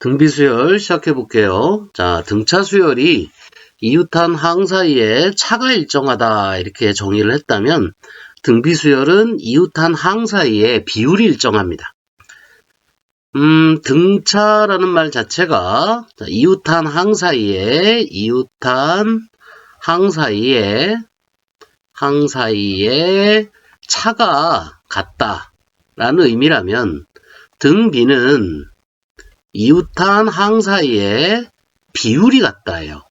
등비 수열 시작해 볼게요. 자, 등차 수열이 이웃한 항 사이에 차가 일정하다 이렇게 정의를 했다면 등비 수열은 이웃한 항 사이에 비율이 일정합니다. 등차라는 말 자체가 이웃한 항 사이에 항 사이에 차가 같다라는 의미라면 등비는 이웃한 항 사이에 비율이 같다예요.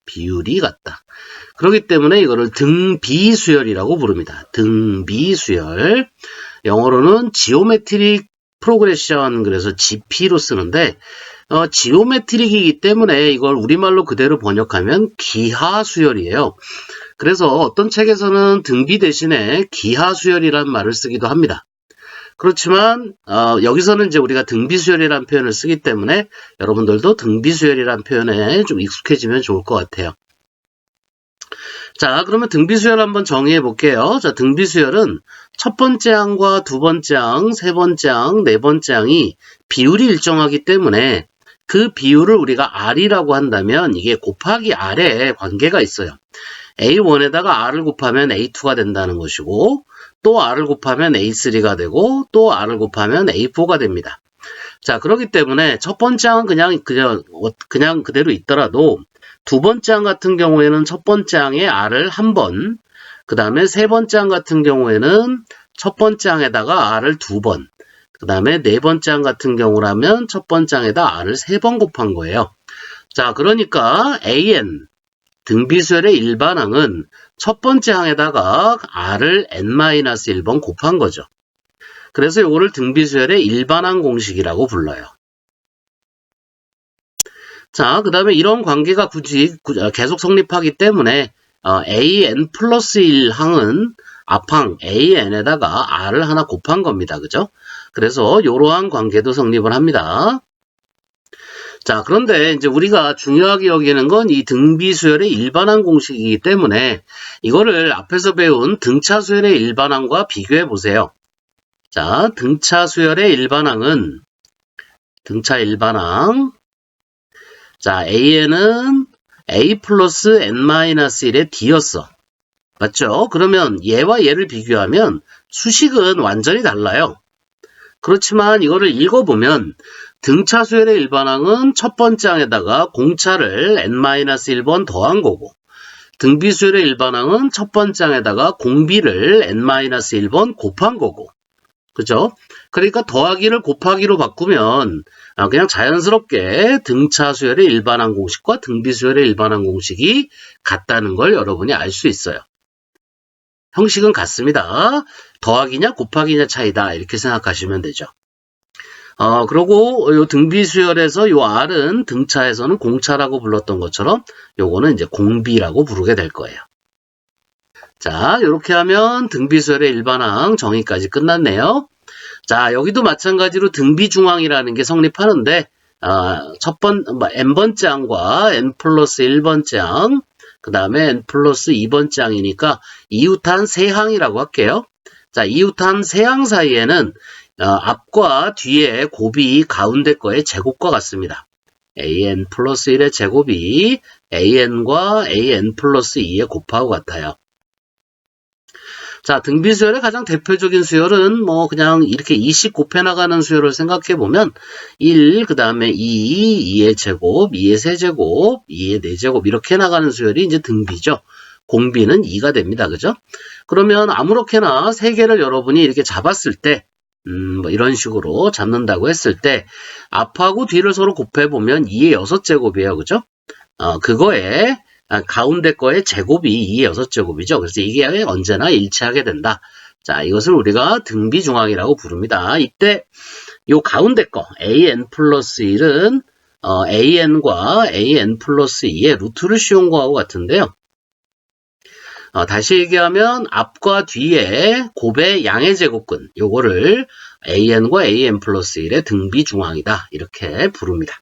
비율이 같다. 그렇기 때문에 이거를 등비수열이라고 부릅니다. 등비수열. 영어로는 지오메트릭 프로그레션, 그래서 GP로 쓰는데 지오메트릭이기 때문에 이걸 우리말로 그대로 번역하면 기하수열이에요. 그래서 어떤 책에서는 등비 대신에 기하수열이라는 말을 쓰기도 합니다. 그렇지만 여기서는 이제 우리가 등비수열이라는 표현을 쓰기 때문에 여러분들도 등비수열이라는 표현에 좀 익숙해지면 좋을 것 같아요. 자, 그러면 등비수열 한번 정의해 볼게요. 자, 등비수열은 첫 번째 항과 두 번째 항, 세 번째 항, 네 번째 항이 비율이 일정하기 때문에 그 비율을 우리가 R이라고 한다면 이게 곱하기 R에 관계가 있어요. A1에다가 R을 곱하면 A2가 된다는 것이고, 또 R을 곱하면 A3가 되고, 또 R을 곱하면 A4가 됩니다. 자, 그렇기 때문에 첫 번째 항은 그냥 그대로 있더라도 두 번째 항 같은 경우에는 첫 번째 항에 R을 한 번, 그 다음에 세 번째 항 같은 경우에는 첫 번째 항에다가 R을 두 번, 그 다음에 네 번째 항 같은 경우라면 첫 번째 항에다 R을 세 번 곱한 거예요. 자, 그러니까 AN, 등비수열의 일반항은 첫 번째 항에다가 R을 n-1번 곱한 거죠. 그래서 이거를 등비수열의 일반항 공식이라고 불러요. 자, 그 다음에 이런 관계가 계속 성립하기 때문에 AN 플러스 1항은 앞항 AN에다가 R을 하나 곱한 겁니다. 그죠? 그래서 이러한 관계도 성립을 합니다. 자, 그런데 이제 우리가 중요하게 여기는 건 이 등비수열의 일반항 공식이기 때문에 이거를 앞에서 배운 등차수열의 일반항과 비교해 보세요. 자, 등차수열의 일반항은 등차 일반항. 자, AN은 A 플러스 N-1의 D였어. 맞죠? 그러면 얘와 얘를 비교하면 수식은 완전히 달라요. 그렇지만 이거를 읽어보면 등차수열의 일반항은 첫 번째 항에다가 공차를 n-1번 더한 거고, 등비수열의 일반항은 첫 번째 항에다가 공비를 n-1번 곱한 거고, 그죠? 그러니까 더하기를 곱하기로 바꾸면 그냥 자연스럽게 등차수열의 일반항 공식과 등비수열의 일반항 공식이 같다는 걸 여러분이 알 수 있어요. 형식은 같습니다. 더하기냐 곱하기냐 차이다 이렇게 생각하시면 되죠. 그리고 요 등비수열에서 요 R은 등차에서는 공차라고 불렀던 것처럼 요거는 이제 공비라고 부르게 될 거예요. 자, 이렇게 하면 등비수열의 일반항 정의까지 끝났네요. 자, 여기도 마찬가지로 등비중항이라는 게 성립하는데 n번째 항과 n 플러스 1번째 항, 그 다음에 n 플러스 2번째 항이니까 이웃한 세 항이라고 할게요. 자, 이웃한 세 항 사이에는 앞과 뒤에 곱이 가운데 거의 제곱과 같습니다. an 플러스 1의 제곱이 an과 an 플러스 2의 곱하고 같아요. 자, 등비수열의 가장 대표적인 수열은 그냥 이렇게 2씩 곱해 나가는 수열을 생각해 보면 1, 그 다음에 2, 2의 제곱, 2의 세제곱, 2의 4제곱 이렇게 나가는 수열이 이제 등비죠. 공비는 2가 됩니다. 그죠? 그러면 아무렇게나 3개를 여러분이 이렇게 잡았을 때 이런 식으로 잡는다고 했을 때 앞하고 뒤를 서로 곱해 보면 2의 6제곱이에요. 그죠? 그거에 가운데 거의 제곱이 2의 6제곱이죠. 그래서 이게 언제나 일치하게 된다. 자, 이것을 우리가 등비중항이라고 부릅니다. 이때 요 가운데 거 an 플러스 1은 an과 an 플러스 2의 루트를 씌운 거하고 같은데요. 다시 얘기하면 앞과 뒤에 곱의 양의 제곱근 요거를 an과 an 플러스 1의 등비중항이다 이렇게 부릅니다.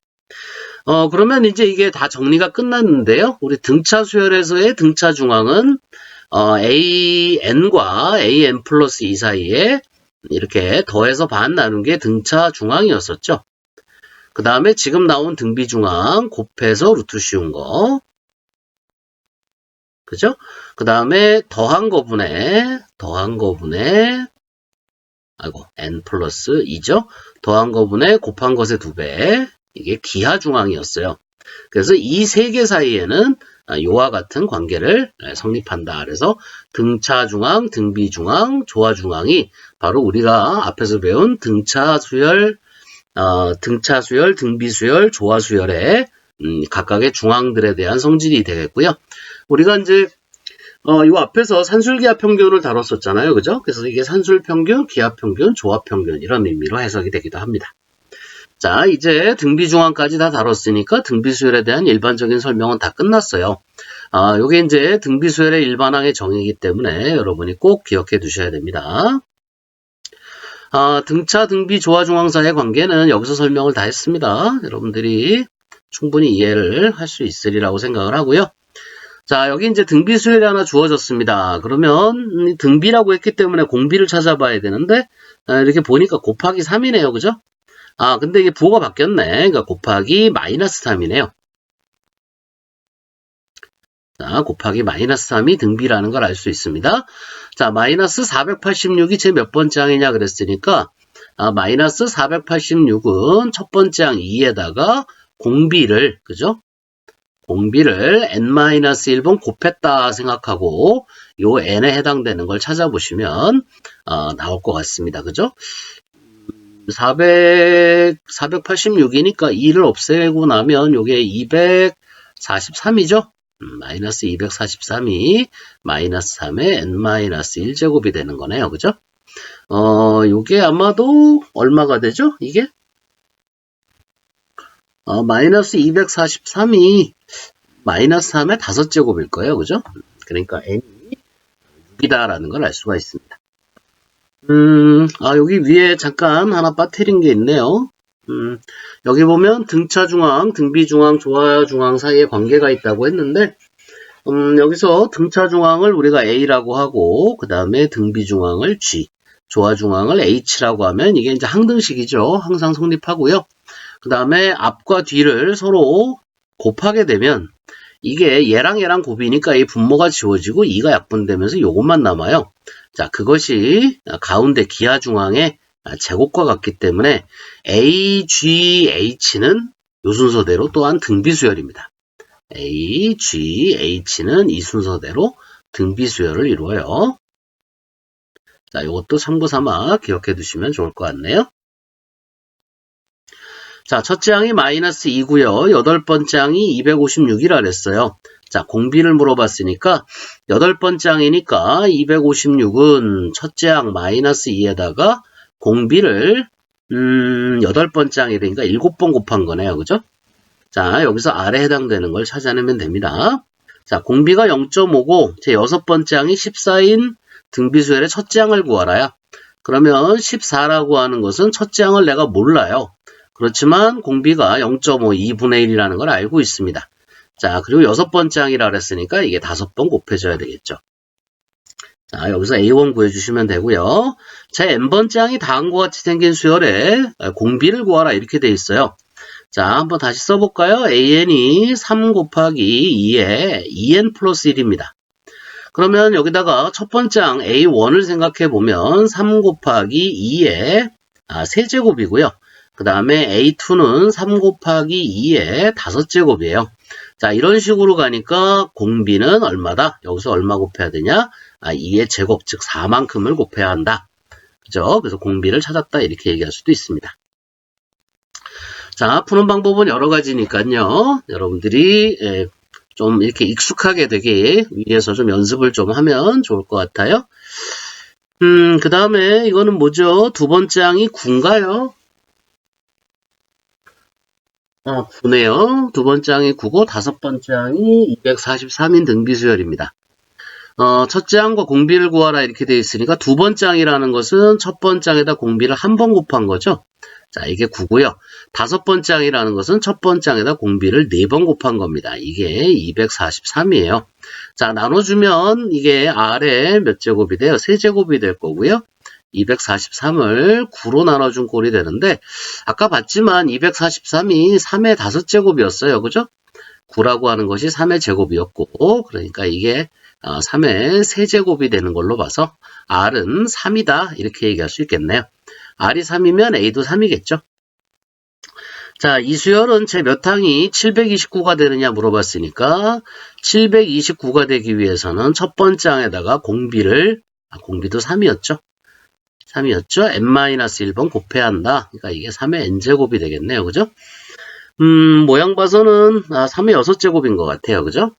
그러면 이제 이게 다 정리가 끝났는데요. 우리 등차수열에서의 등차중항은 an과 an 플러스 2 사이에 이렇게 더해서 반 나눈 게 등차중항이었었죠. 그 다음에 지금 나온 등비중앙 곱해서 루트 씌운 거. 그죠? 그 다음에 더한 거분에 아이고 n 플러스 2죠? 더한 거분에 곱한 것의 2배. 이게 기하중앙이었어요. 그래서 이 세 개 사이에는 요와 같은 관계를 성립한다. 그래서 등차중앙, 등비중앙, 조화중앙이 바로 우리가 앞에서 배운 등차수열, 등비수열, 조화수열의 각각의 중앙들에 대한 성질이 되겠고요. 우리가 이제 요 앞에서 산술기하평균을 다뤘었잖아요. 그죠? 그래서 이게 산술평균, 기하평균, 조합평균 이런 의미로 해석이 되기도 합니다. 자, 이제 등비중앙까지 다 다뤘으니까 등비수열에 대한 일반적인 설명은 다 끝났어요. 요게 이제 등비수열의 일반항의 정의이기 때문에 여러분이 꼭 기억해 두셔야 됩니다. 등차, 등비, 조화중앙 사이의 관계는 여기서 설명을 다 했습니다. 여러분들이 충분히 이해를 할 수 있으리라고 생각을 하고요. 자, 여기 이제 등비수열이 하나 주어졌습니다. 그러면 등비라고 했기 때문에 공비를 찾아봐야 되는데 이렇게 보니까 곱하기 3이네요. 그죠? 근데 이게 부호가 바뀌었네. 그러니까 곱하기 마이너스 3이네요. 자, 곱하기 마이너스 3이 등비라는 걸 알 수 있습니다. 자, 마이너스 486이 제 몇 번째 항이냐 그랬으니까 마이너스 486은 첫 번째 항 2에다가 공비를, 그죠? 공비를 n-1번 곱했다 생각하고 요 n에 해당되는 걸 찾아보시면 나올 것 같습니다. 그죠? 486이니까 2를 없애고 나면 요게 243이죠? 마이너스 243이 마이너스 3의 n-1제곱이 되는 거네요. 그죠? 요게 아마도 얼마가 되죠? 이게? 마이너스 243이 마이너스 3의 5제곱일 거예요. 그죠? 그러니까 n이 6이다라는 걸 알 수가 있습니다. 여기 위에 잠깐 하나 빠뜨린 게 있네요. 여기 보면 등차중앙, 등비중앙, 조화중앙 사이에 관계가 있다고 했는데, 여기서 등차중앙을 우리가 A라고 하고, 그 다음에 등비중앙을 G, 조화중앙을 H라고 하면 이게 이제 항등식이죠. 항상 성립하고요. 그 다음에 앞과 뒤를 서로 곱하게 되면 이게 얘랑 얘랑 곱이니까 이 분모가 지워지고 2가 약분되면서 요것만 남아요. 자, 그것이 가운데 기하중앙의 제곱과 같기 때문에 A, G, H는 요 순서대로 또한 등비수열입니다. A, G, H는 이 순서대로 등비수열을 이루어요. 자, 요것도 참고삼아 기억해 두시면 좋을 것 같네요. 자, 첫째 항이 마이너스 2고요. 여덟 번째 항이 256이라 그랬어요. 자, 공비를 물어봤으니까 여덟 번째 항이니까 256은 첫째 항 마이너스 2에다가 공비를 여덟 번째 항이 되니까 7번 곱한 거네요. 그죠? 자, 여기서 R에 해당되는 걸 찾아내면 됩니다. 자, 공비가 0.5고 제 여섯 번째 항이 14인 등비수열의 첫째 항을 구하라야. 그러면 14라고 하는 것은 첫째 항을 내가 몰라요. 그렇지만 공비가 0.5, 2분의 1이라는 걸 알고 있습니다. 자, 그리고 여섯 번째 항이라 그랬으니까 이게 5번 곱해줘야 되겠죠. 자, 여기서 A1 구해주시면 되고요. 제 n번째 항이 다음과 같이 생긴 수열에 공비를 구하라 이렇게 돼 있어요. 자, 한번 다시 써볼까요? AN이 3 곱하기 2에 2n 플러스 1입니다. 그러면 여기다가 첫 번째 항 A1을 생각해보면 3 곱하기 2에 세제곱이고요. 그 다음에 A2는 3 곱하기 2에 5제곱이에요. 자, 이런 식으로 가니까 공비는 얼마다? 여기서 얼마 곱해야 되냐? 2의 제곱, 즉 4만큼을 곱해야 한다. 그죠? 그래서 공비를 찾았다. 이렇게 얘기할 수도 있습니다. 자, 푸는 방법은 여러 가지니까요. 여러분들이 좀 이렇게 익숙하게 되기 위해서 좀 연습을 좀 하면 좋을 것 같아요. 그 다음에 이거는 뭐죠? 두 번째 항이 9인가요? 9네요. 두 번째 항이 9고 다섯 번째 항이 243인 등비수열입니다. 첫째 항과 공비를 구하라 이렇게 되어 있으니까 두 번째 항이라는 것은 첫 번째 항에다 공비를 한 번 곱한 거죠. 자, 이게 9고요. 다섯 번째 항이라는 것은 첫 번째 항에다 공비를 4번 곱한 겁니다. 이게 243이에요. 자, 나눠주면 이게 R에 몇 제곱이 돼요? 세제곱이 될 거고요. 243을 9로 나눠준 꼴이 되는데, 아까 봤지만 243이 3의 5제곱이었어요. 그죠? 9라고 하는 것이 3의 제곱이었고, 그러니까 이게 3의 세제곱이 되는 걸로 봐서 R은 3이다. 이렇게 얘기할 수 있겠네요. R이 3이면 A도 3이겠죠. 자, 이 수열은 제 몇 항이 729가 되느냐 물어봤으니까 729가 되기 위해서는 첫 번째 항에다가 공비도 3이었죠. 3이었죠. n-1번 곱해야 한다. 그러니까 이게 3의 n제곱이 되겠네요. 그죠? 모양 봐서는 3의 6제곱인 것 같아요. 그죠?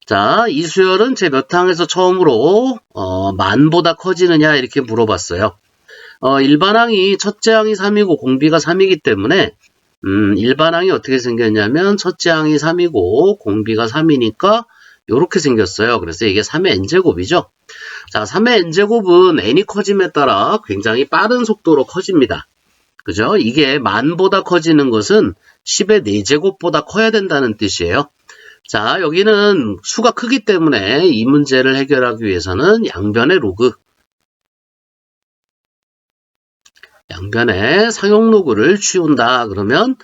자, 이 수열은 제 몇 항에서 처음으로 만보다 커지느냐 이렇게 물어봤어요. 일반항이 첫째 항이 3이고 공비가 3이기 때문에 일반항이 어떻게 생겼냐면 첫째 항이 3이고 공비가 3이니까 이렇게 생겼어요. 그래서 이게 3의 n제곱이죠. 자, 3의 n제곱은 n이 커짐에 따라 굉장히 빠른 속도로 커집니다. 그죠? 이게 만보다 커지는 것은 10의 4제곱보다 커야 된다는 뜻이에요. 자, 여기는 수가 크기 때문에 이 문제를 해결하기 위해서는 양변의 상용 로그를 치운다. 그러면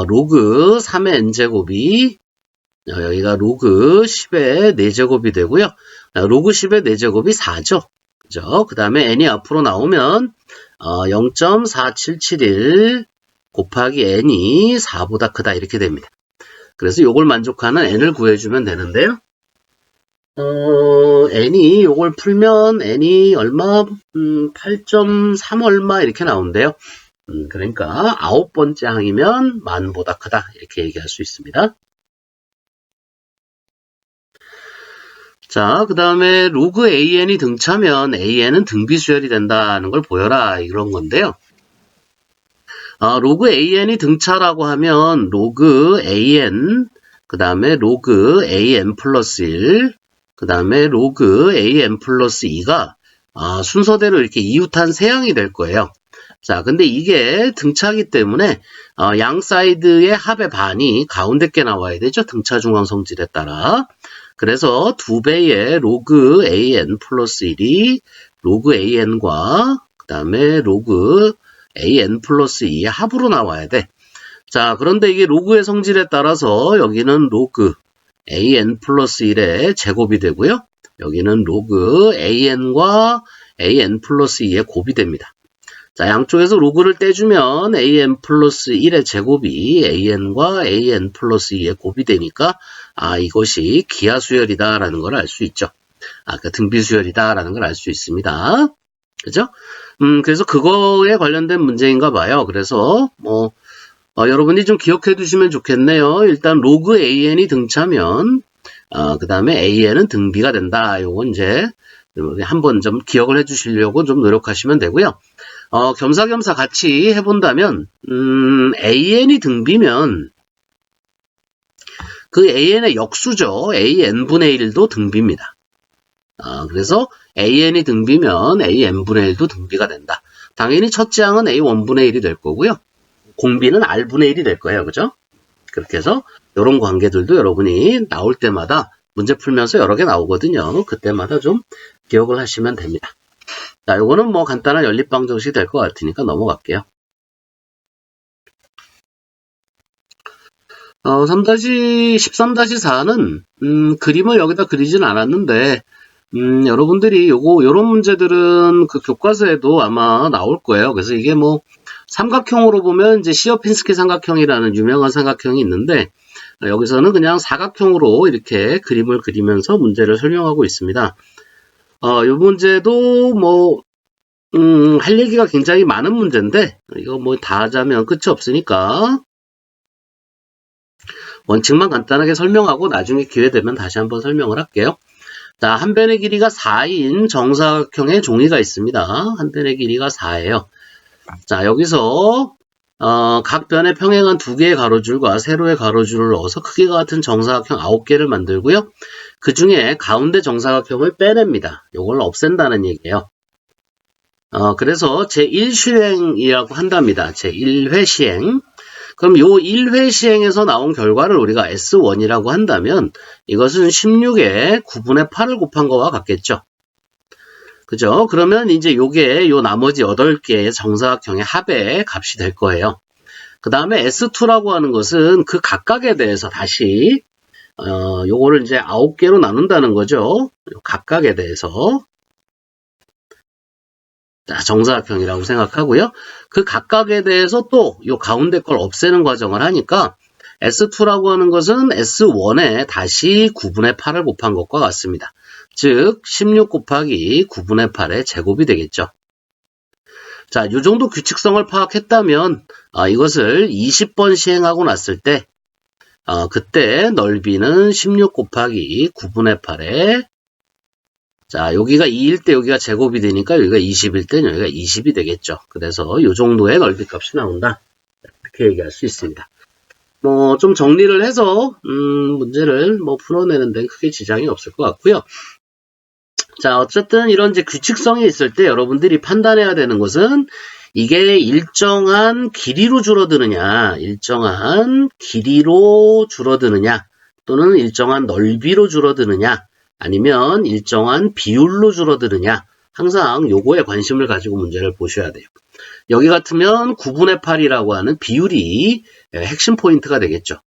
로그 3의 n제곱이 여기가 로그 10의 4제곱이 되고요. 로그 10의 4제곱이 4죠. 그죠? 그 다음에 n이 앞으로 나오면 0.4771 곱하기 n이 4보다 크다 이렇게 됩니다. 그래서 요걸 만족하는 n을 구해주면 되는데요. n이 요걸 풀면 n이 얼마? 8.3 얼마 이렇게 나온대요. 그러니까 9번째 항이면 만보다 크다 이렇게 얘기할 수 있습니다. 자, 그 다음에 로그 AN이 등차면 AN은 등비수열이 된다는 걸 보여라 이런 건데요. 로그 AN이 등차라고 하면 로그 AN, 그 다음에 로그 AN 플러스 1, 그 다음에 로그 AN 플러스 2가 순서대로 이렇게 이웃한 세 항이 될 거예요. 자, 근데 이게 등차이기 때문에 양 사이드의 합의 반이 가운데 게 나와야 되죠. 등차 중앙 성질에 따라. 그래서 2배의 로그 AN 플러스 1이 로그 AN과 그 다음에 로그 AN 플러스 2의 합으로 나와야 돼. 자, 그런데 이게 로그의 성질에 따라서 여기는 로그 AN 플러스 1의 제곱이 되고요. 여기는 로그 AN과 AN 플러스 2의 곱이 됩니다. 자, 양쪽에서 로그를 떼주면 AN 플러스 1의 제곱이 AN과 AN 플러스 2의 곱이 되니까 이것이 기하수열이다라는 걸 알 수 있죠. 그러니까 등비수열이다라는 걸 알 수 있습니다. 그죠? 그래서 그거에 관련된 문제인가 봐요. 그래서 여러분이 좀 기억해 두시면 좋겠네요. 일단 로그 AN이 등차면 그 다음에 AN은 등비가 된다. 요건 이제 한번 좀 기억을 해 주시려고 좀 노력하시면 되고요. 겸사겸사 같이 해본다면 AN이 등비면 그 AN의 역수죠. AN분의 1도 등비입니다. 그래서 AN이 등비면 AN분의 1도 등비가 된다. 당연히 첫째 항은 A1분의 1이 될 거고요. 공비는 R분의 1이 될 거예요. 그죠? 그렇게 해서 이런 관계들도 여러분이 나올 때마다 문제 풀면서 여러 개 나오거든요. 그때마다 좀 기억을 하시면 됩니다. 자, 요거는 뭐 간단한 연립방정식이 될 것 같으니까 넘어갈게요. 13-4는 그림을 여기다 그리진 않았는데 여러분들이 요런 문제들은 그 교과서에도 아마 나올 거예요. 그래서 이게 뭐 삼각형으로 보면 이제 시어핀스키 삼각형이라는 유명한 삼각형이 있는데 여기서는 그냥 사각형으로 이렇게 그림을 그리면서 문제를 설명하고 있습니다. 이 문제도 뭐 할 얘기가 굉장히 많은 문제인데 이거 뭐 다 하자면 끝이 없으니까 원칙만 간단하게 설명하고 나중에 기회 되면 다시 한번 설명을 할게요. 자, 한 변의 길이가 4인 정사각형의 종이가 있습니다. 한 변의 길이가 4예요. 자, 여기서 각 변에 평행한 2개의 가로줄과 세로의 가로줄을 넣어서 크기가 같은 정사각형 9개를 만들고요. 그 중에 가운데 정사각형을 빼냅니다. 이걸 없앤다는 얘기예요. 그래서 제1실행이라고 한답니다. 제1회 시행. 그럼 요 1회 시행에서 나온 결과를 우리가 S1이라고 한다면 이것은 16에 9분의 8을 곱한 거와 같겠죠. 그죠? 그러면 이제 요게 요 나머지 8개의 정사각형의 합의 값이 될 거예요. 그 다음에 S2라고 하는 것은 그 각각에 대해서 다시 요거를 이제 9개로 나눈다는 거죠. 각각에 대해서. 자, 정사각형이라고 생각하고요. 그 각각에 대해서 또 요 가운데 걸 없애는 과정을 하니까 S2라고 하는 것은 S1에 다시 9분의 8을 곱한 것과 같습니다. 즉 16 곱하기 9분의 8의 제곱이 되겠죠. 자, 이 정도 규칙성을 파악했다면 이것을 20번 시행하고 났을 때 그때 넓이는 16 곱하기 9분의 8에 자, 여기가 2일 때 여기가 제곱이 되니까 여기가 20일 때 여기가 20이 되겠죠. 그래서 이 정도의 넓이 값이 나온다. 이렇게 얘기할 수 있습니다. 뭐 좀 정리를 해서 문제를 뭐 풀어내는 데는 크게 지장이 없을 것 같고요. 자, 어쨌든 이런 이제 규칙성이 있을 때 여러분들이 판단해야 되는 것은 이게 일정한 길이로 줄어드느냐, 또는 일정한 넓이로 줄어드느냐, 아니면 일정한 비율로 줄어드느냐, 항상 요거에 관심을 가지고 문제를 보셔야 돼요. 여기 같으면 9분의 8이라고 하는 비율이 핵심 포인트가 되겠죠.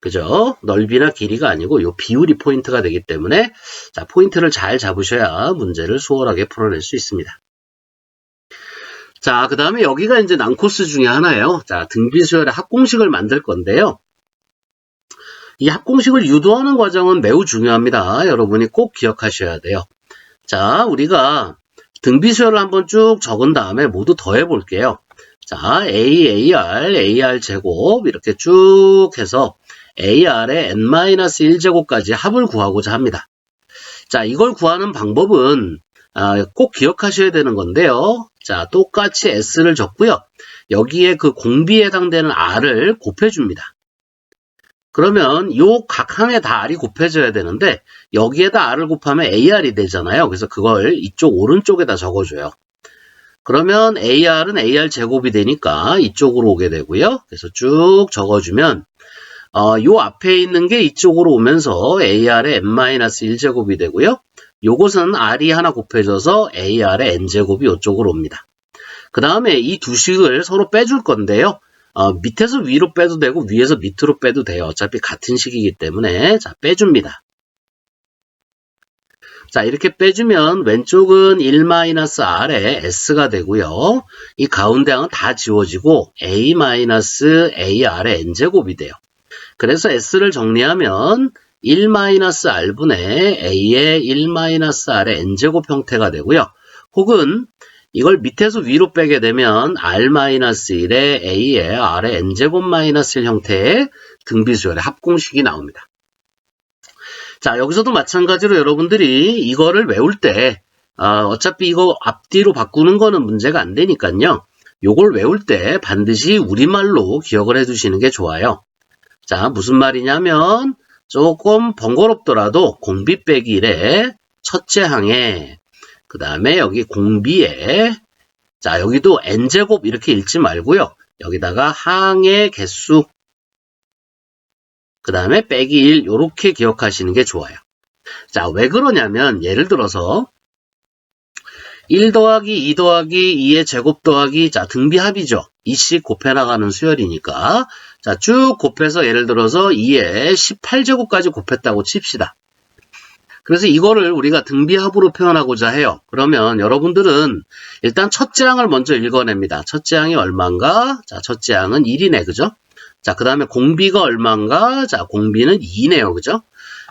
그죠? 넓이나 길이가 아니고 요 비율이 포인트가 되기 때문에 자, 포인트를 잘 잡으셔야 문제를 수월하게 풀어낼 수 있습니다. 자, 그 다음에 여기가 이제 난코스 중에 하나예요. 자, 등비수열의 합공식을 만들 건데요. 이 합공식을 유도하는 과정은 매우 중요합니다. 여러분이 꼭 기억하셔야 돼요. 자, 우리가 등비수열을 한번 쭉 적은 다음에 모두 더해 볼게요. 자, AR 제곱 이렇게 쭉 해서 AR의 n-1제곱까지 합을 구하고자 합니다. 자, 이걸 구하는 방법은 꼭 기억하셔야 되는 건데요. 자, 똑같이 S를 적고요. 여기에 그 공비에 해당되는 R을 곱해줍니다. 그러면 요 각 항에 다 R이 곱해져야 되는데 여기에다 R을 곱하면 AR이 되잖아요. 그래서 그걸 이쪽 오른쪽에다 적어줘요. 그러면 AR은 AR 제곱이 되니까 이쪽으로 오게 되고요. 그래서 쭉 적어주면 요 앞에 있는 게 이쪽으로 오면서 AR의 n-1제곱이 되고요. 요것은 R이 하나 곱해져서 AR의 n제곱이 이쪽으로 옵니다. 그 다음에 이 두 식을 서로 빼줄 건데요. 밑에서 위로 빼도 되고 위에서 밑으로 빼도 돼요. 어차피 같은 식이기 때문에 자, 빼줍니다. 자, 이렇게 빼주면 왼쪽은 1-R에 S가 되고요. 이 가운데 항은 다 지워지고 A-AR의 n제곱이 돼요. 그래서 S를 정리하면 1-R분의 A의 1-R의 n제곱 형태가 되고요. 혹은 이걸 밑에서 위로 빼게 되면 R-1의 A의 R의 n제곱-1 형태의 등비수열의 합공식이 나옵니다. 자, 여기서도 마찬가지로 여러분들이 이거를 외울 때 어차피 이거 앞뒤로 바꾸는 거는 문제가 안 되니까요. 요걸 외울 때 반드시 우리말로 기억을 해두시는 게 좋아요. 자, 무슨 말이냐면 조금 번거롭더라도 공비 빼기 1에 첫째 항에 그 다음에 여기 공비에 자, 여기도 n제곱 이렇게 읽지 말고요. 여기다가 항의 개수 그 다음에 빼기 1 이렇게 기억하시는 게 좋아요. 자, 왜 그러냐면 예를 들어서 1 더하기 2 더하기 2의 제곱 더하기 자, 등비합이죠. 2씩 곱해나가는 수열이니까 자, 쭉 곱해서 예를 들어서 2의 18제곱까지 곱했다고 칩시다. 그래서 이거를 우리가 등비합으로 표현하고자 해요. 그러면 여러분들은 일단 첫째 항을 먼저 읽어냅니다. 첫째 항이 얼마인가? 자, 첫째 항은 1이네. 그죠? 자, 그 다음에 공비가 얼마인가? 자, 공비는 2네요. 그죠?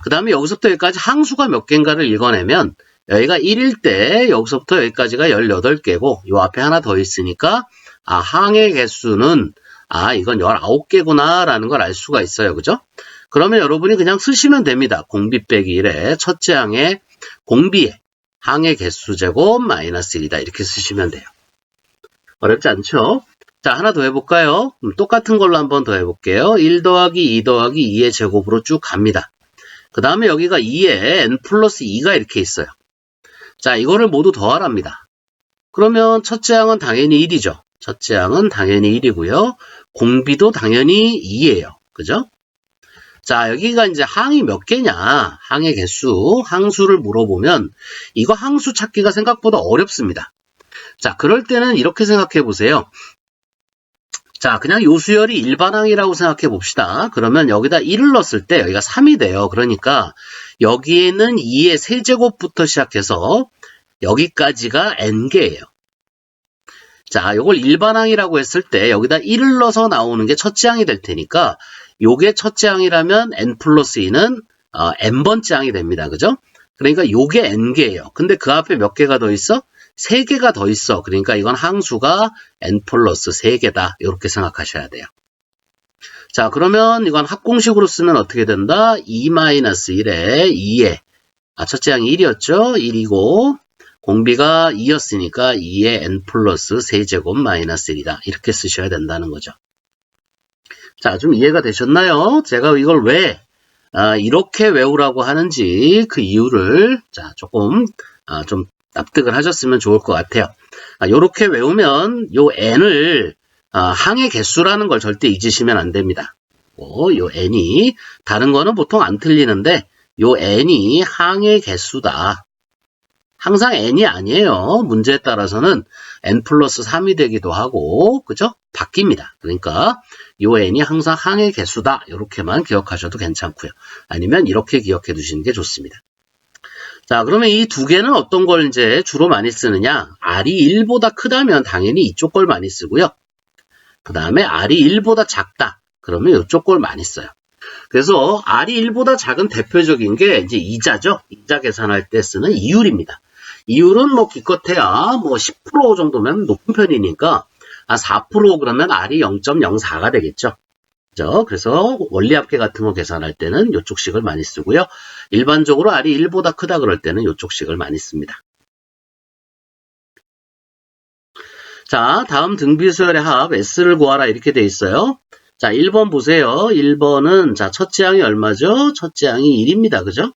그 다음에 여기서부터 여기까지 항수가 몇 개인가를 읽어내면 여기가 1일 때 여기서부터 여기까지가 18개고 요 앞에 하나 더 있으니까 항의 개수는 이건 19개구나 라는 걸 알 수가 있어요. 그죠? 그러면 여러분이 그냥 쓰시면 됩니다. 공비 빼기 1에 첫째 항의 공비에 항의 개수 제곱 마이너스 1이다. 이렇게 쓰시면 돼요. 어렵지 않죠? 자, 하나 더 해볼까요? 똑같은 걸로 한번 더 해볼게요. 1 더하기 2 더하기 2의 제곱으로 쭉 갑니다. 그 다음에 여기가 2에 n 플러스 2가 이렇게 있어요. 자, 이거를 모두 더하랍니다. 그러면 첫째 항은 당연히 1이죠. 첫째 항은 당연히 1이고요. 공비도 당연히 2예요. 그죠? 자, 여기가 이제 항이 몇 개냐, 항의 개수, 항수를 물어보면 이거 항수 찾기가 생각보다 어렵습니다. 자, 그럴 때는 이렇게 생각해 보세요. 자, 그냥 요 수열이 일반항이라고 생각해 봅시다. 그러면 여기다 1을 넣었을 때 여기가 3이 돼요. 그러니까 여기에는 2의 세제곱부터 시작해서 여기까지가 n개예요. 자, 요걸 일반항이라고 했을 때 여기다 1을 넣어서 나오는 게 첫째 항이 될 테니까 요게 첫째 항이라면 n 플러스 2는 n번째 항이 됩니다. 그죠? 그러니까 요게 n개예요. 근데 그 앞에 몇 개가 더 있어? 3개가 더 있어. 그러니까 이건 항수가 n 플러스 3개다. 이렇게 생각하셔야 돼요. 자, 그러면 이건 합공식으로 쓰면 어떻게 된다? 2-1에 2에 첫째 항이 1이었죠? 1이고 공비가 2였으니까 2에 n 플러스 3제곱 마이너스 1이다. 이렇게 쓰셔야 된다는 거죠. 자, 좀 이해가 되셨나요? 제가 이걸 왜 이렇게 외우라고 하는지 그 이유를 조금 좀 납득을 하셨으면 좋을 것 같아요. 이렇게 외우면 요 n을 항의 개수라는 걸 절대 잊으시면 안 됩니다. 요 n이 다른 거는 보통 안 틀리는데 요 n이 항의 개수다. 항상 n이 아니에요. 문제에 따라서는 n 플러스 3이 되기도 하고 그죠? 바뀝니다. 그러니까 요 n이 항상 항의 개수다. 이렇게만 기억하셔도 괜찮고요. 아니면 이렇게 기억해 두시는 게 좋습니다. 자, 그러면 이 두 개는 어떤 걸 이제 주로 많이 쓰느냐? r이 1보다 크다면 당연히 이쪽 걸 많이 쓰고요. 그 다음에 r이 1보다 작다. 그러면 이쪽 걸 많이 써요. 그래서 r이 1보다 작은 대표적인 게 이제 이자죠. 이자 계산할 때 쓰는 이율입니다. 이율은 뭐 기껏해야 뭐 10% 정도면 높은 편이니까 4% 그러면 r이 0.04가 되겠죠. 그죠? 그래서 원리합계 같은 거 계산할 때는 이쪽 식을 많이 쓰고요. 일반적으로 r이 1보다 크다 그럴 때는 이쪽 식을 많이 씁니다. 자, 다음 등비수열의 합 S를 구하라 이렇게 돼 있어요. 자, 1번 보세요. 1번은 자, 첫째 항이 얼마죠? 첫째 항이 1입니다. 그죠?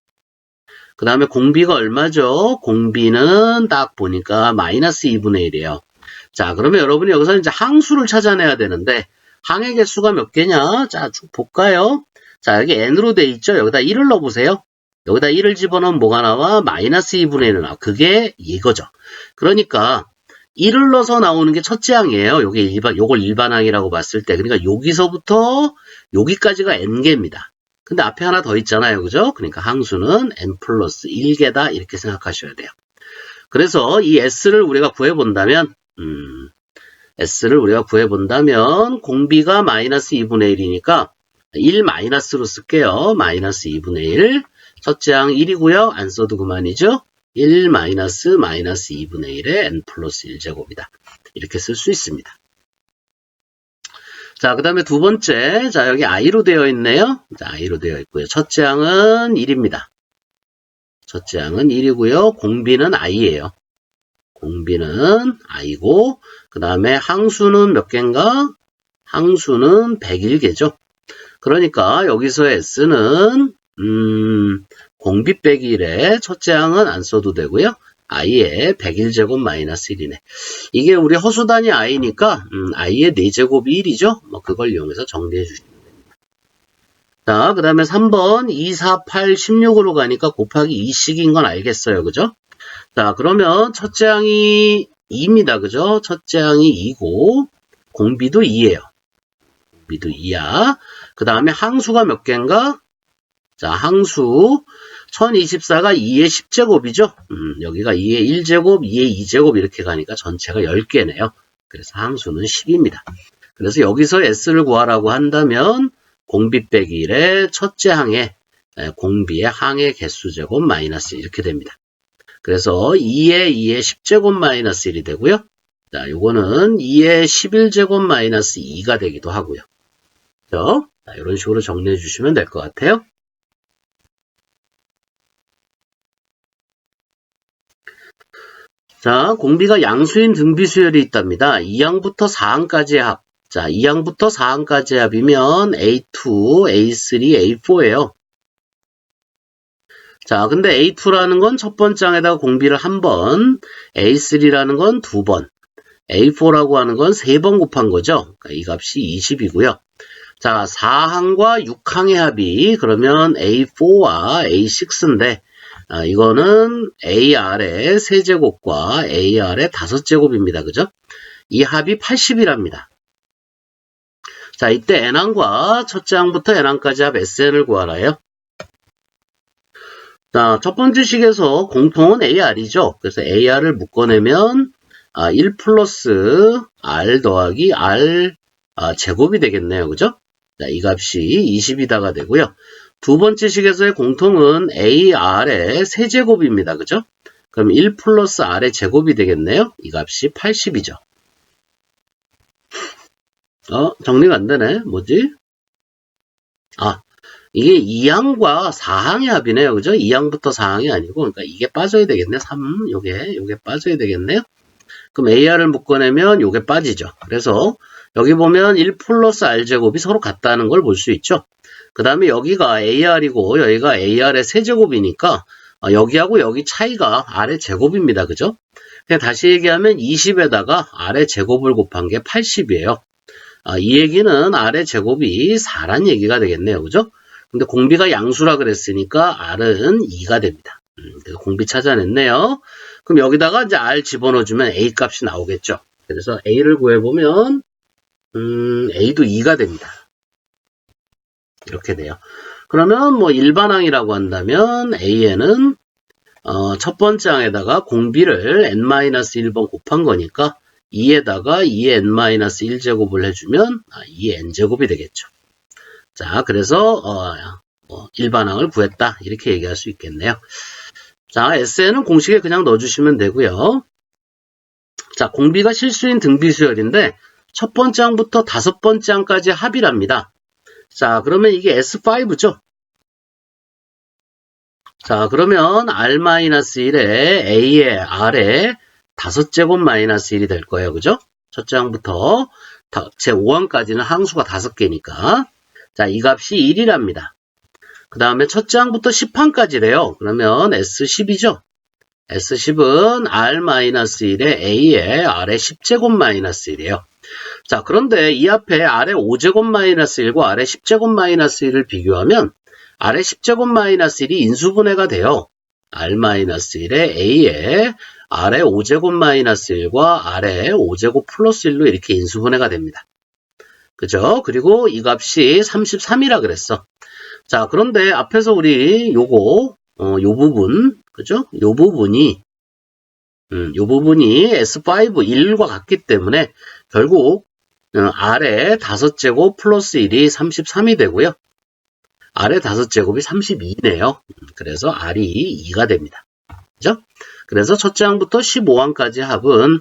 그 다음에 공비가 얼마죠? 공비는 딱 보니까 마이너스 2분의 1이에요. 자, 그러면 여러분이 여기서 이제 항수를 찾아내야 되는데 항의 개수가 몇 개냐? 자, 쭉 볼까요? 자, 여기 n으로 돼 있죠? 여기다 1을 넣어보세요. 여기다 1을 집어넣으면 뭐가 나와? 마이너스 2분의 1을 나와. 그게 이거죠. 그러니까 1을 넣어서 나오는 게 첫째 항이에요. 요걸 일반항이라고 봤을 때. 그러니까 여기서부터 여기까지가 n개입니다. 근데 앞에 하나 더 있잖아요. 그죠? 그러니까 항수는 n 플러스 1개다. 이렇게 생각하셔야 돼요. 그래서 이 S를 우리가 구해본다면, 공비가 마이너스 2분의 1이니까 1 마이너스로 쓸게요. 마이너스 2분의 1. 첫째 항 1이고요. 안 써도 그만이죠. 1 마이너스 2분의 1의 n 플러스 1제곱이다. 이렇게 쓸 수 있습니다. 자, 그 다음에 두 번째. 자, 여기 i로 되어 있네요. 자, i로 되어 있고요. 첫째 항은 1입니다. 첫째 항은 1이고요. 공비는 i예요. 공비는 i고, 그 다음에 항수는 몇 개인가? 항수는 101개죠. 그러니까 여기서 s는 공비 빼기 1에 첫째 항은 안 써도 되고요. i의 101제곱 마이너스 1이네. 이게 우리 허수단위 i니까 i의 4제곱이 1이죠. 뭐 그걸 이용해서 정리해 주시면 됩니다. 자, 그 다음에 3번 2, 4, 8, 16으로 가니까 곱하기 2씩인 건 알겠어요. 그죠? 자, 그러면 첫째 항이 2입니다. 그죠? 첫째 항이 2고 공비도 2예요. 공비도 2야. 그 다음에 항수가 몇 개인가? 자, 항수 1024가 2의 10제곱이죠. 여기가 2의 1제곱, 2의 2제곱 이렇게 가니까 전체가 10개네요. 그래서 항수는 10입니다. 그래서 여기서 S를 구하라고 한다면 공비 빼기 1의 첫째 항의 공비의 항의 개수제곱 마이너스 이렇게 됩니다. 그래서 2의 10제곱 마이너스 1이 되고요. 자, 요거는 2의 11제곱 마이너스 2가 되기도 하고요. 그렇죠? 자, 이런 식으로 정리해 주시면 될 것 같아요. 자, 공비가 양수인 등비수열이 있답니다. 2항부터 4항까지의 합. 자, 2항부터 4항까지의 합이면 A2, A3, A4예요. 자, 근데 A2라는 건 첫 번째 항에다가 공비를 1번, A3라는 건 2번, A4라고 하는 건 3번 곱한 거죠. 그러니까 이 값이 20이고요. 자, 4항과 6항의 합이 그러면 A4와 A6인데 이거는 AR의 세제곱과 AR의 5제곱입니다. 그죠? 이 합이 80이랍니다. 자, 이때 N항과 첫째 항부터 N항까지 합 SN을 구하라요. 자, 첫 번째 식에서 공통은 AR이죠. 그래서 AR을 묶어내면 1 플러스 R 더하기 R 제곱이 되겠네요. 그죠? 자, 이 값이 20이다가 되고요. 두 번째 식에서의 공통은 AR의 세제곱입니다. 그죠? 그럼 1 플러스 R의 제곱이 되겠네요. 이 값이 80이죠. 정리가 안 되네. 뭐지? 이게 2항과 4항의 합이네요. 그죠? 2항부터 4항이 아니고, 그러니까 이게 빠져야 되겠네. 3, 요게 빠져야 되겠네요. 그럼 AR을 묶어내면 요게 빠지죠. 그래서 여기 보면 1 플러스 R제곱이 서로 같다는 걸 볼 수 있죠. 그 다음에 여기가 AR이고 여기가 AR의 세제곱이니까 여기하고 여기 차이가 R의 제곱입니다. 그죠? 그냥 다시 얘기하면 20에다가 R의 제곱을 곱한 게 80이에요. 이 얘기는 R의 제곱이 4란 얘기가 되겠네요. 그죠? 근데 공비가 양수라 그랬으니까 R은 2가 됩니다. 그래서 공비 찾아냈네요. 그럼 여기다가 이제 R 집어넣어주면 A 값이 나오겠죠. 그래서 A를 구해보면, A도 2가 됩니다. 이렇게 돼요. 그러면 뭐 일반항이라고 한다면 A에는 첫 번째 항에다가 공비를 n-1번 곱한 거니까 2에다가 2의 n-1제곱을 해주면 2의 n제곱이 되겠죠. 자, 그래서 일반항을 구했다. 이렇게 얘기할 수 있겠네요. 자, SN은 공식에 그냥 넣어주시면 되고요. 자, 공비가 실수인 등비수열인데 첫 번째 항부터 다섯 번째 항까지 합이랍니다. 자, 그러면 이게 S5죠. 자, 그러면 R-1에 A에 R에 5제곱 마이너스 1이 될 거예요. 그죠? 첫째 항부터 제 5항까지는 항수가 5개니까. 자, 이 값이 1이랍니다. 그 다음에 첫째 항부터 10항까지래요. 그러면 S10이죠. S10은 R-1에 A에 R에 10제곱 마이너스 1이에요. 자, 그런데 이 앞에 R의 5제곱 마이너스 1과 R의 10제곱 마이너스 1을 비교하면 R의 10제곱 마이너스 1이 인수분해가 돼요. R-1에 A에 R의 5제곱 마이너스 1과 R의 5제곱 플러스 1로 이렇게 인수분해가 됩니다. 그죠? 그리고 이 값이 33이라 그랬어. 자, 그런데 앞에서 우리 요거, 요 부분, 그죠? 요 부분이 S5, 1과 같기 때문에 결국 R의 5제곱 플러스 1이 33이 되고요. R의 5제곱이 32네요. 그래서 R이 2가 됩니다. 그죠? 그래서 첫째 항부터 15항까지 합은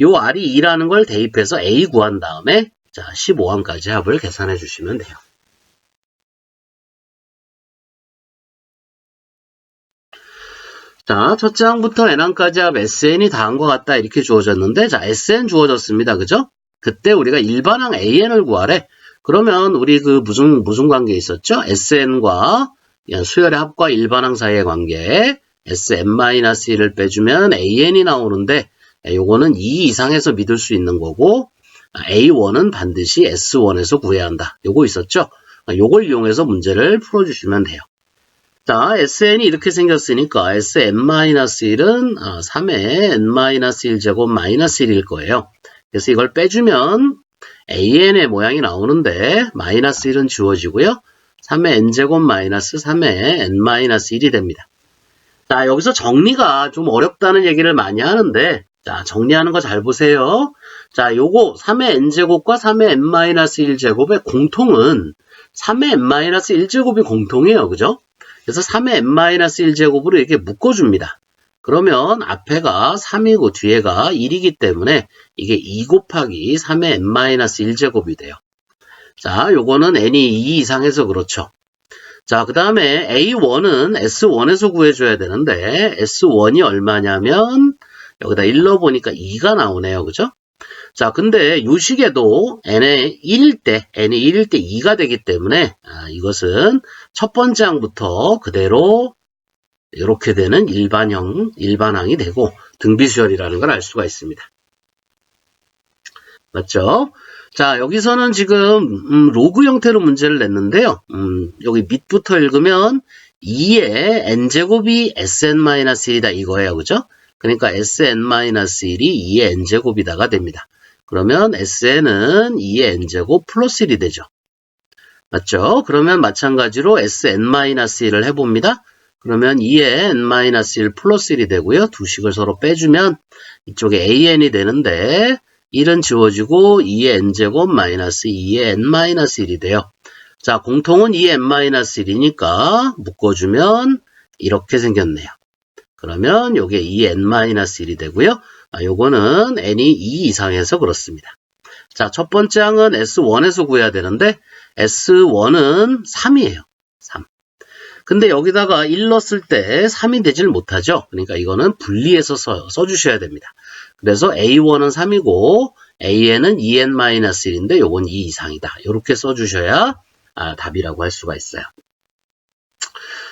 요 R이 2라는 걸 대입해서 A 구한 다음에 자, 15항까지 합을 계산해 주시면 돼요. 자, 첫째 항부터 n항까지 합 SN이 다음과 같다 이렇게 주어졌는데 자, SN 주어졌습니다. 그죠? 그때 우리가 일반항 AN을 구하래. 그러면 우리 그 무슨 관계 있었죠? SN과 수열의 합과 일반항 사이의 관계 SN-1을 빼주면 AN이 나오는데 요거는 2 이상에서 믿을 수 있는 거고 A1은 반드시 S1에서 구해야 한다. 요거 있었죠? 요걸 이용해서 문제를 풀어주시면 돼요. 자, SN이 이렇게 생겼으니까 SN-1은 3의 n-1제곱 마이너스 1일 거예요. 그래서 이걸 빼주면 AN의 모양이 나오는데 마이너스 1은 지워지고요. 3의 n제곱 마이너스 3의 n-1이 됩니다. 자, 여기서 정리가 좀 어렵다는 얘기를 많이 하는데 자, 정리하는 거 잘 보세요. 자, 요거 3의 n제곱과 3의 n-1제곱의 공통은 3의 n-1제곱이 공통이에요. 그죠? 그래서 3의 n-1제곱으로 이렇게 묶어줍니다. 그러면 앞에가 3이고 뒤에가 1이기 때문에 이게 2 곱하기 3의 n-1제곱이 돼요. 자, 요거는 n이 2 이상해서 그렇죠. 자, 그 다음에 A1은 S1에서 구해줘야 되는데 S1이 얼마냐면 여기다 1 넣어보니까 2가 나오네요. 그죠? 자, 근데 요 식에도 n이 1일 때 2가 되기 때문에 이것은 첫 번째 항부터 그대로 이렇게 되는 일반항이 되고 등비수열이라는 걸 알 수가 있습니다. 맞죠? 자, 여기서는 지금 로그 형태로 문제를 냈는데요. 여기 밑부터 읽으면 2의 n제곱이 sn-1이다 이거예요. 그죠? 그러니까 sn-1이 2의 n제곱이다가 됩니다. 그러면 sn은 2의 n제곱 플러스 1이 되죠. 맞죠? 그러면 마찬가지로 sn-1을 해봅니다. 그러면 2의 n-1 플러스 1이 되고요. 두 식을 서로 빼주면 이쪽에 an이 되는데 1은 지워지고 2의 n제곱 마이너스 2의 n-1이 돼요. 자, 공통은 2의 n-1이니까 묶어주면 이렇게 생겼네요. 그러면 요게 2의 n-1이 되고요. 요거는 n이 2 이상해서 그렇습니다. 자, 첫 번째 항은 S1에서 구해야 되는데 S1은 3이에요. 3. 근데 여기다가 1 넣었을 때 3이 되질 못하죠. 그러니까 이거는 분리해서 써주셔야 됩니다. 그래서 A1은 3이고 AN은 2n-1인데 요건 2 이상이다. 이렇게 써주셔야 답이라고 할 수가 있어요.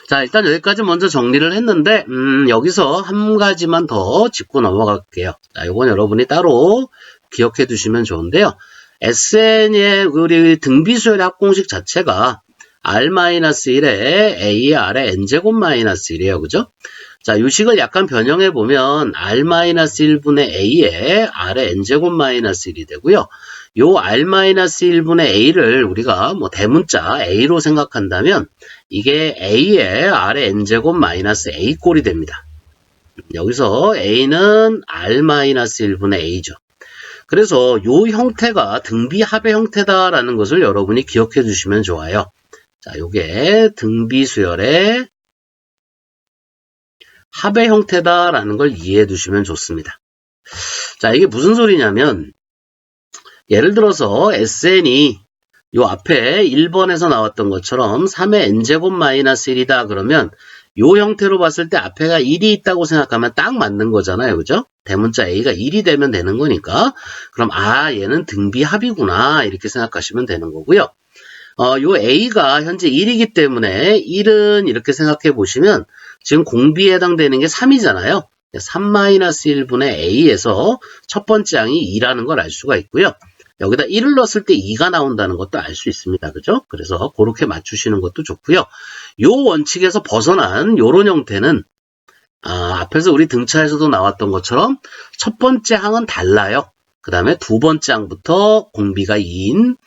자, 일단 여기까지 먼저 정리를 했는데 여기서 한 가지만 더 짚고 넘어갈게요. 자, 요건 여러분이 따로 기억해 두시면 좋은데요. SN의 우리 등비수열의 합공식 자체가 R-1에 A의 R의 N제곱 마이너스 1이에요. 그죠? 자, 이 식을 약간 변형해 보면 R-1분의 A의 R의 N제곱 마이너스 1이 되고요. 요 R-1분의 A를 우리가 뭐 대문자 A로 생각한다면 이게 A의 R의 N제곱 마이너스 A 꼴이 됩니다. 여기서 A는 R-1분의 A죠. 그래서 요 형태가 등비합의 형태다라는 것을 여러분이 기억해 주시면 좋아요. 자, 요게 등비수열의 합의 형태다라는 걸 이해해 두시면 좋습니다. 자, 이게 무슨 소리냐면 예를 들어서 SN이 요 앞에 1번에서 나왔던 것처럼 3의 n제곱 마이너스 1이다 그러면 요 형태로 봤을 때 앞에가 1이 있다고 생각하면 딱 맞는 거잖아요. 그죠? 대문자 A가 1이 되면 되는 거니까 그럼 얘는 등비합이구나 이렇게 생각하시면 되는 거고요. 요 A가 현재 1이기 때문에 1은 이렇게 생각해 보시면 지금 공비에 해당되는 게 3이잖아요. 3-1분의 A에서 첫 번째 항이 2라는 걸 알 수가 있고요. 여기다 1을 넣었을 때 2가 나온다는 것도 알 수 있습니다. 그죠? 그래서 그렇게 맞추시는 것도 좋고요. 요 원칙에서 벗어난 요런 형태는 앞에서 우리 등차에서도 나왔던 것처럼 첫 번째 항은 달라요. 그 다음에 두 번째 항부터 공비가 2인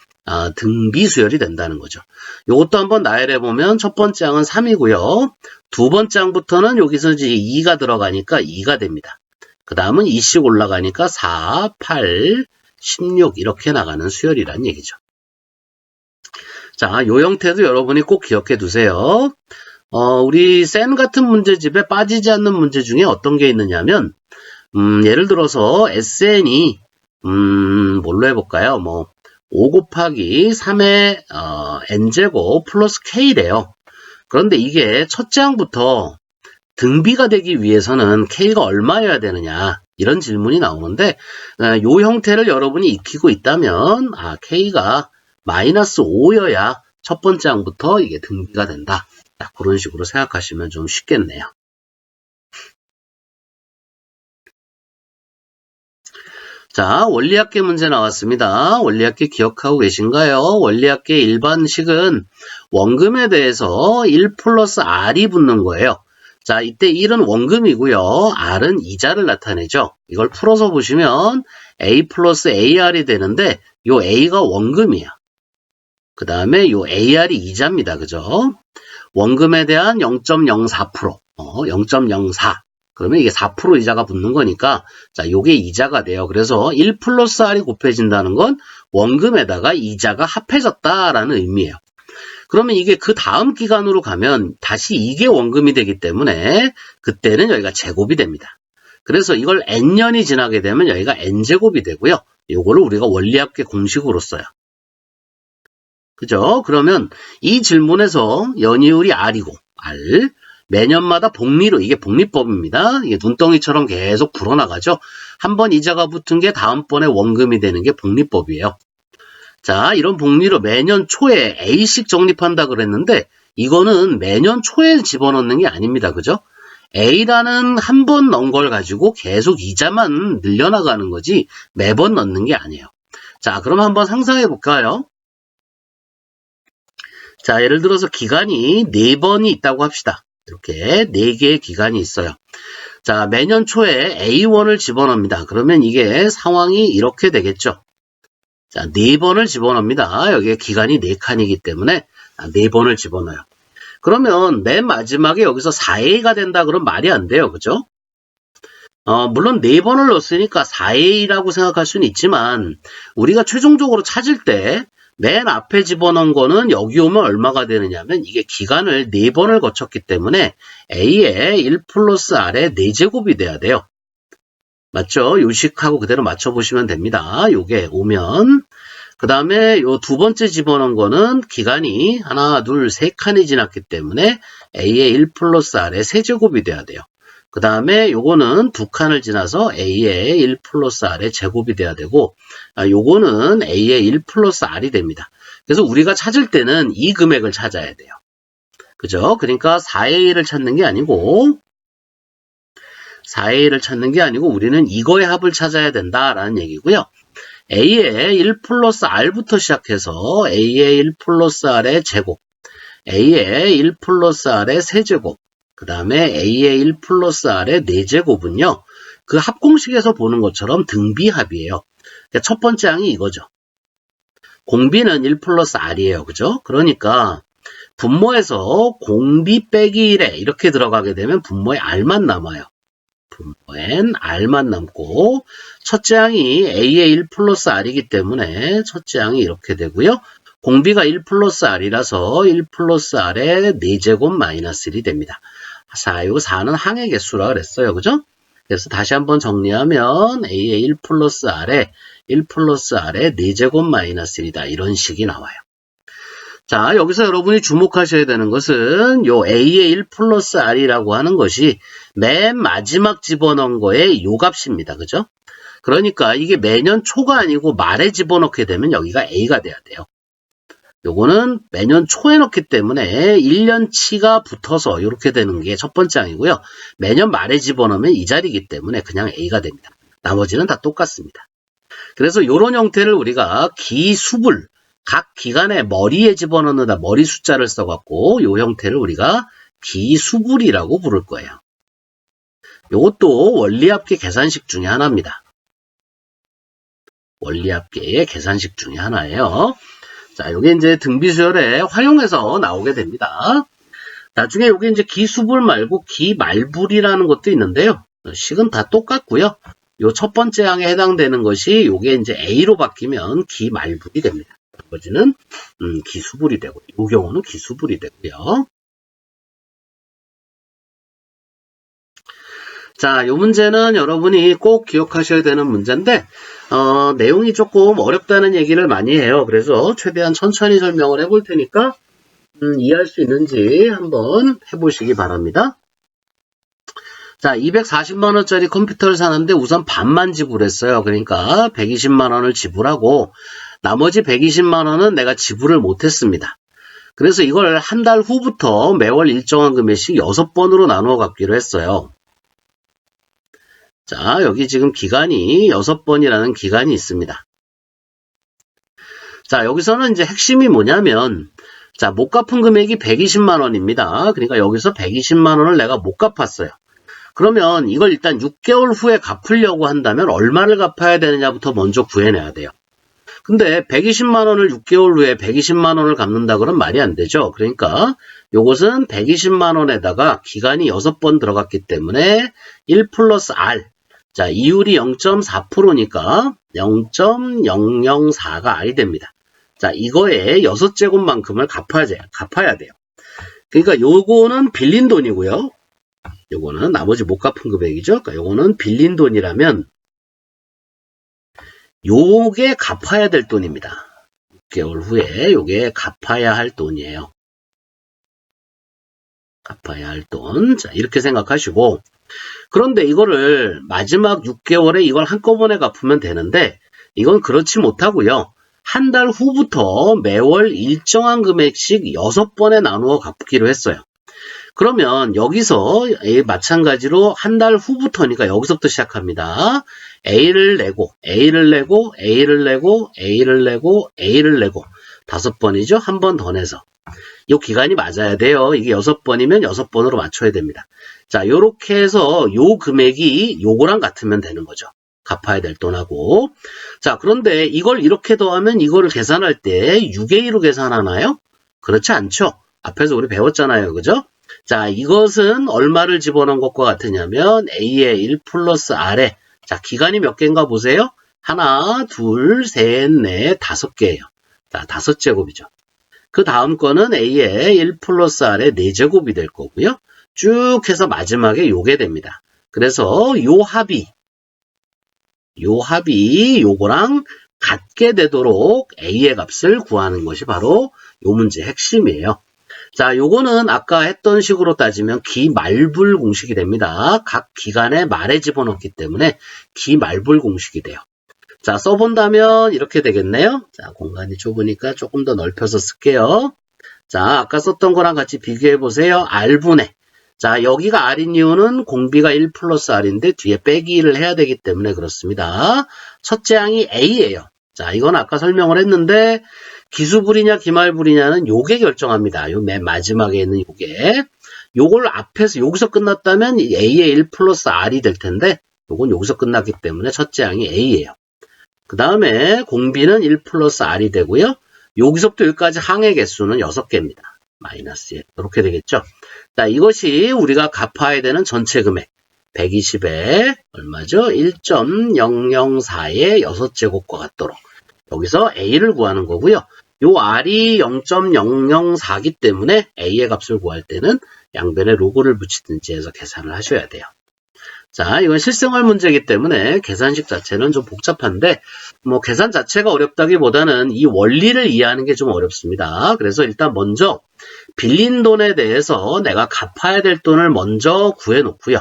등비수열이 된다는 거죠. 요것도 한번 나열해 보면 첫 번째 항은 3이고요. 두 번째 항부터는 여기서 이제 2가 들어가니까 2가 됩니다. 그 다음은 2씩 올라가니까 4, 8, 16 이렇게 나가는 수열이란 얘기죠. 자, 요 형태도 여러분이 꼭 기억해 두세요. 우리 센 같은 문제집에 빠지지 않는 문제 중에 어떤 게 있느냐면 예를 들어서 SN이 뭘로 해볼까요? 5 곱하기 3의 n제곱 플러스 k래요. 그런데 이게 첫째 항부터 등비가 되기 위해서는 k가 얼마여야 되느냐 이런 질문이 나오는데 요 형태를 여러분이 익히고 있다면 k가 마이너스 5여야 첫 번째 항부터 이게 등비가 된다. 그런 식으로 생각하시면 좀 쉽겠네요. 자, 원리합계 문제 나왔습니다. 원리합계 기억하고 계신가요? 원리합계 일반식은 원금에 대해서 1 플러스 R이 붙는 거예요. 자, 이때 1은 원금이고요. R은 이자를 나타내죠. 이걸 풀어서 보시면 A 플러스 AR이 되는데 요 A가 원금이에요. 그 다음에 요 AR이 이자입니다. 그죠? 원금에 대한 0.04%, 0.04. 그러면 이게 4% 이자가 붙는 거니까, 자, 요게 이자가 돼요. 그래서 1 플러스 R이 곱해진다는 건 원금에다가 이자가 합해졌다라는 의미예요. 그러면 이게 그 다음 기간으로 가면 다시 이게 원금이 되기 때문에 그때는 여기가 제곱이 됩니다. 그래서 이걸 n년이 지나게 되면 여기가 n제곱이 되고요. 요거를 우리가 원리합계 공식으로 써요. 그죠? 그러면 이 질문에서 연이율이 R이고, R. 매년마다 복리로, 이게 복리법입니다. 이게 눈덩이처럼 계속 불어나가죠. 한번 이자가 붙은 게 다음번에 원금이 되는 게 복리법이에요. 자, 이런 복리로 매년 초에 A씩 적립한다 그랬는데, 이거는 매년 초에 집어넣는 게 아닙니다. 그죠? A라는 한 번 넣은 걸 가지고 계속 이자만 늘려나가는 거지, 매번 넣는 게 아니에요. 자, 그럼 한번 상상해 볼까요? 자, 예를 들어서 기간이 4번이 있다고 합시다. 이렇게 4개의 기간이 있어요. 자, 매년 초에 A1을 집어넣습니다. 그러면 이게 상황이 이렇게 되겠죠. 자, 4번을 집어넣습니다. 여기에 기간이 4칸이기 때문에 4번을 집어넣어요. 그러면 맨 마지막에 여기서 4A가 된다 그러면 말이 안 돼요. 그죠? 물론 4번을 넣었으니까 4A라고 생각할 수는 있지만 우리가 최종적으로 찾을 때 맨 앞에 집어넣은 거는 여기 오면 얼마가 되느냐면 이게 기간을 4번을 거쳤기 때문에 A의 1 플러스 R의 4제곱이 돼야 돼요. 맞죠? 요식하고 그대로 맞춰보시면 됩니다. 요게 오면 그 다음에 요 두 번째 집어넣은 거는 기간이 하나, 둘, 세 칸이 지났기 때문에 A의 1 플러스 R의 세제곱이 돼야 돼요. 그 다음에 요거는 두 칸을 지나서 A의 1 플러스 R의 제곱이 돼야 되고 요거는 A의 1 플러스 R이 됩니다. 그래서 우리가 찾을 때는 이 금액을 찾아야 돼요. 그죠? 그러니까 4A를 찾는 게 아니고 4A를 찾는 게 아니고 우리는 이거의 합을 찾아야 된다라는 얘기고요. A의 1 플러스 R부터 시작해서 A의 1 플러스 R의 제곱, A의 1 플러스 R의 세제곱, 그 다음에 A의 1 플러스 R의 4제곱은요. 그 합공식에서 보는 것처럼 등비합이에요. 그러니까 첫 번째 항이 이거죠. 공비는 1 플러스 R이에요. 그죠? 그러니까 분모에서 공비 빼기 1에 이렇게 들어가게 되면 분모에 R만 남아요. 분모엔 R만 남고 첫째 항이 A의 1 플러스 R이기 때문에 첫째 항이 이렇게 되고요. 공비가 1 플러스 R이라서 1 플러스 R의 4제곱 마이너스 1이 됩니다. 자, 요 4는 항의 개수라 그랬어요. 그죠? 그래서 다시 한번 정리하면 A의 1 플러스 R의 1 플러스 R의 4제곱 마이너스 1이다. 이런 식이 나와요. 자, 여기서 여러분이 주목하셔야 되는 것은 요 A의 1 플러스 R이라고 하는 것이 맨 마지막 집어넣은 거의 요 값입니다. 그죠? 그러니까 이게 매년 초가 아니고 말에 집어넣게 되면 여기가 A가 돼야 돼요. 요거는 매년 초에 넣기 때문에 1년치가 붙어서 이렇게 되는 게 첫 번째 항이고요. 매년 말에 집어넣으면 이 자리이기 때문에 그냥 A가 됩니다. 나머지는 다 똑같습니다. 그래서 이런 형태를 우리가 기수불, 각 기간의 머리에 집어넣는다 머리 숫자를 써갖고 이 형태를 우리가 기수불이라고 부를 거예요. 이것도 원리합계 계산식 중에 하나입니다. 원리합계의 계산식 중에 하나예요. 자, 요게 이제 등비수열에 활용해서 나오게 됩니다. 나중에 요게 이제 기수불 말고 기말불이라는 것도 있는데요. 식은 다 똑같고요. 요 첫 번째 항에 해당되는 것이 요게 이제 A로 바뀌면 기말불이 됩니다. 나머지는 기수불이 되고, 이 경우는 기수불이 되고요. 자, 요 문제는 여러분이 꼭 기억하셔야 되는 문제인데, 내용이 조금 어렵다는 얘기를 많이 해요. 그래서 최대한 천천히 설명을 해볼 테니까, 이해할 수 있는지 한번 해보시기 바랍니다. 자, 240만원짜리 컴퓨터를 사는데 우선 반만 지불했어요. 그러니까 120만원을 지불하고, 나머지 120만원은 내가 지불을 못했습니다. 그래서 이걸 한 달 후부터 매월 일정한 금액씩 6번으로 나누어 갚기로 했어요. 자, 여기 지금 기간이 6번이라는 기간이 있습니다. 자, 여기서는 이제 핵심이 뭐냐면, 자, 못 갚은 금액이 120만원입니다. 그러니까 여기서 120만원을 내가 못 갚았어요. 그러면 이걸 일단 6개월 후에 갚으려고 한다면 얼마를 갚아야 되느냐부터 먼저 구해내야 돼요. 근데 120만원을 6개월 후에 120만원을 갚는다 그러면 말이 안 되죠. 그러니까 요것은 120만원에다가 기간이 6번 들어갔기 때문에 1 플러스 R. 자, 이율이 0.4%니까 0.004가 R이 됩니다. 자, 이거에 6제곱만큼을 갚아야 돼요. 그러니까 요거는 빌린 돈이고요. 요거는 나머지 못 갚은 금액이죠. 그러니까 요거는 빌린 돈이라면 요게 갚아야 될 돈입니다. 6개월 후에 요게 갚아야 할 돈이에요. 갚아야 할 돈. 자, 이렇게 생각하시고, 그런데 이거를 마지막 6개월에 이걸 한꺼번에 갚으면 되는데, 이건 그렇지 못하고요. 한 달 후부터 매월 일정한 금액씩 6번에 나누어 갚기로 했어요. 그러면 여기서 마찬가지로 한 달 후부터니까 여기서부터 시작합니다. A를 내고 A를 내고 A를 내고 A를 내고 A를 내고 5번이죠. 한 번 더 내서 이 기간이 맞아야 돼요. 이게 6번이면 6번으로 맞춰야 됩니다. 자, 요렇게 해서 요 금액이 요거랑 같으면 되는 거죠. 갚아야 될 돈하고. 자, 그런데 이걸 이렇게 더하면 이거를 계산할 때 6A로 계산하나요? 그렇지 않죠. 앞에서 우리 배웠잖아요. 그죠? 자, 이것은 얼마를 집어넣은 것과 같으냐면 A의 1 플러스 R에 자, 기간이 몇 개인가 보세요. 하나, 둘, 셋, 넷, 5개예요. 자, 5제곱이죠. 그 다음 거는 A의 1 플러스 R의 4제곱이 될 거고요. 쭉 해서 마지막에 요게 됩니다. 그래서 요 합이 요거랑 같게 되도록 A의 값을 구하는 것이 바로 요 문제의 핵심이에요. 자, 요거는 아까 했던 식으로 따지면 기말불 공식이 됩니다. 각 기간의 말에 집어넣기 때문에 기말불 공식이 돼요. 자, 써본다면 이렇게 되겠네요. 자, 공간이 좁으니까 조금 더 넓혀서 쓸게요. 자, 아까 썼던 거랑 같이 비교해 보세요. R분의. 자, 여기가 R인 이유는 공비가 1 플러스 R인데 뒤에 빼기를 해야 되기 때문에 그렇습니다. 첫째 항이 A예요. 자, 이건 아까 설명을 했는데 기수불이냐 기말불이냐는 요게 결정합니다. 요 맨 마지막에 있는 요게. 요걸 앞에서 여기서 끝났다면 A의 1 플러스 R이 될 텐데 요건 여기서 끝났기 때문에 첫째 항이 A예요. 그 다음에 공비는 1 플러스 R이 되고요. 여기서부터 여기까지 항의 개수는 6개입니다. 마이너스 1. 이렇게 되겠죠. 자, 이것이 우리가 갚아야 되는 전체 금액. 120에 얼마죠? 1.004의 6제곱과 같도록. 여기서 A를 구하는 거고요. 요 R이 0.004기 때문에 A의 값을 구할 때는 양변에 로그를 붙이든지 해서 계산을 하셔야 돼요. 자, 이건 실생활 문제이기 때문에 계산식 자체는 좀 복잡한데 뭐 계산 자체가 어렵다기보다는 이 원리를 이해하는 게 좀 어렵습니다. 그래서 일단 먼저 빌린 돈에 대해서 내가 갚아야 될 돈을 먼저 구해 놓고요.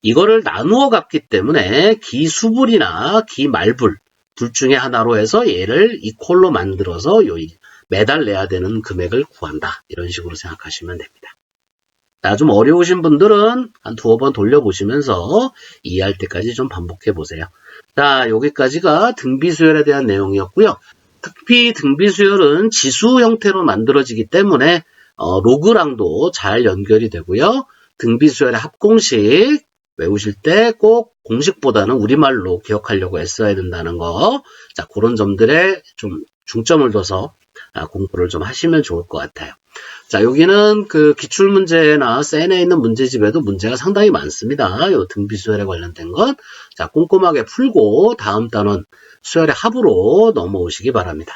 이거를 나누어 갚기 때문에 기수불이나 기말불 둘 중에 하나로 해서 얘를 이퀄로 만들어서 매달 내야 되는 금액을 구한다. 이런 식으로 생각하시면 됩니다. 자, 좀 어려우신 분들은 한 2번 돌려보시면서 이해할 때까지 좀 반복해 보세요. 자, 여기까지가 등비수열에 대한 내용이었고요. 특히 등비수열은 지수 형태로 만들어지기 때문에 로그랑도 잘 연결이 되고요. 등비수열의 합공식 외우실 때 꼭 공식보다는 우리말로 기억하려고 애써야 된다는 거. 자, 그런 점들에 좀 중점을 둬서 공부를 좀 하시면 좋을 것 같아요. 자, 여기는 그 기출문제나 센에 있는 문제집에도 문제가 상당히 많습니다. 요 등비수열에 관련된 것. 자, 꼼꼼하게 풀고 다음 단원 수열의 합으로 넘어오시기 바랍니다.